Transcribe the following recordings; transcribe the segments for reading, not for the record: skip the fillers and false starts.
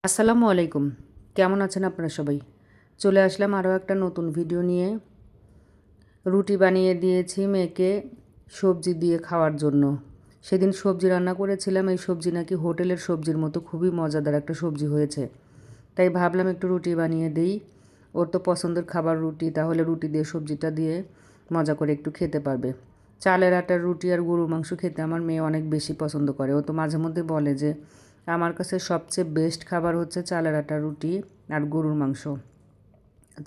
আসসালামু আলাইকুম। কেমন আছেন আপনারা সবাই? চলে আসলাম আরও একটা নতুন ভিডিও নিয়ে। রুটি বানিয়ে দিয়েছি মেয়েকে সবজি দিয়ে খাওয়ার জন্য। সেদিন সবজি রান্না করেছিলাম, এই সবজি নাকি হোটেলের সবজির মতো খুবই মজাদার একটা সবজি হয়েছে। তাই ভাবলাম একটু রুটি বানিয়ে দেই। ওর তো পছন্দের খাবার রুটি, তাহলে রুটি দিয়ে সবজিটা দিয়ে মজা করে একটু খেতে পারবে। চালের আটার রুটি আর গরুর মাংস খেতে আমার মেয়ে অনেক বেশি পছন্দ করে। ও তো মাঝে মধ্যে বলে যে আমার কাছে সবচেয়ে বেস্ট খাবার হচ্ছে চালের আটার রুটি আর গরুর মাংস।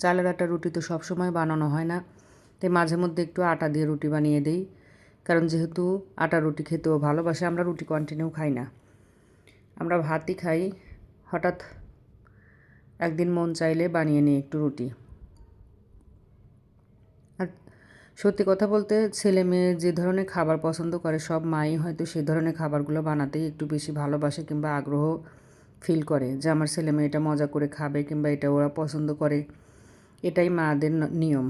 চালের আটার রুটি তো সবসময় বানানো হয় না, তাই মাঝে মধ্যে একটু আটা দিয়ে রুটি বানিয়ে দিই। কারণ যেহেতু আটার রুটি খেতেও ভালোবাসে, আমরা রুটি কন্টিনিউ খাই না, আমরা ভাতই খাই। হঠাৎ একদিন মন চাইলে বানিয়ে নিই একটু রুটি। আর সত্যি কথা বলতে ছেলে মেয়ে যে ধরনের খাবার পছন্দ করে সব মাই হয়তো সে ধরনের খাবারগুলো বানাতেই একটু বেশি ভালোবাসে কিংবা আগ্রহ ফিল করে যে আমার ছেলে মেয়ে এটা মজা করে খাবে কিংবা এটা ওরা পছন্দ করে। এটাই মাদের নিয়ম।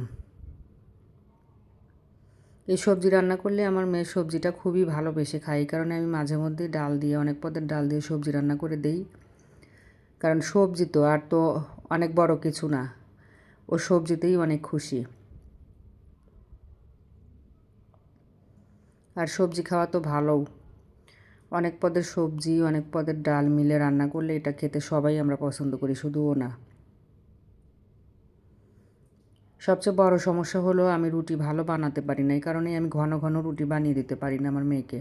এই সবজি রান্না করলে আমার মেয়ে সবজিটা খুবই ভালোবেসে খায়, এই কারণে আমি মাঝে মধ্যে ডাল দিয়ে, অনেক পদের ডাল দিয়ে সবজি রান্না করে দেই। কারণ সবজি তো আর তো অনেক বড় কিছু না, ও সবজিতেই অনেক খুশি। আর সবজি খাওয়া তো ভালোও। অনেক পদের সবজি, অনেক পদের ডাল মিলে রান্না করলে এটা খেতে সবাই আমরা পছন্দ করি, শুধু ও না। সবচেয়ে বড় সমস্যা হলো আমি রুটি ভালো বানাতে পারি না, এই কারণেই আমি ঘন ঘন রুটি বানিয়ে দিতে পারি না আমার মেয়েকে।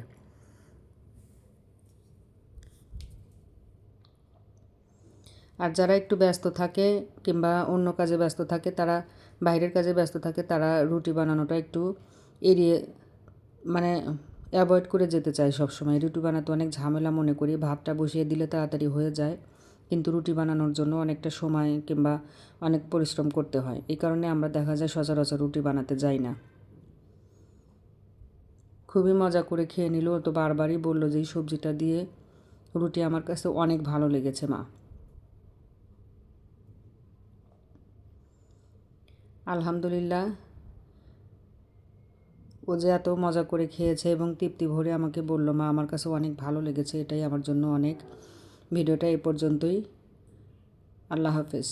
আর যারা একটু ব্যস্ত থাকে কিংবা অন্য কাজে ব্যস্ত থাকে, তারা বাইরের কাজে ব্যস্ত থাকে, তারা রুটি বানানোটা একটু এড়িয়ে, মানে অ্যাভয়েড করে যেতে চাই সবসময়। রুটি বানাতে অনেক ঝামেলা মনে করি, ভাতটা বসিয়ে দিলে তাড়াতাড়ি হয়ে যায়, কিন্তু রুটি বানানোর জন্য অনেকটা সময় কিংবা অনেক পরিশ্রম করতে হয়। এই কারণে আমরা দেখা যায় সচরাচর রুটি বানাতে যাই না। খুবই মজা করে খেয়ে নিল, তো বারবারই বললো যে এই সবজিটা দিয়ে রুটি আমার কাছে অনেক ভালো লেগেছে মা। আলহামদুলিল্লাহ, ও যে এত মজা করে খেয়েছে এবং তৃপ্তি ভরে আমাকে বলল মা আমার কাছে অনেক ভালো লেগেছে, এটাই আমার জন্য অনেক। ভিডিওটা এ পর্যন্তই। আল্লাহ হাফেজ।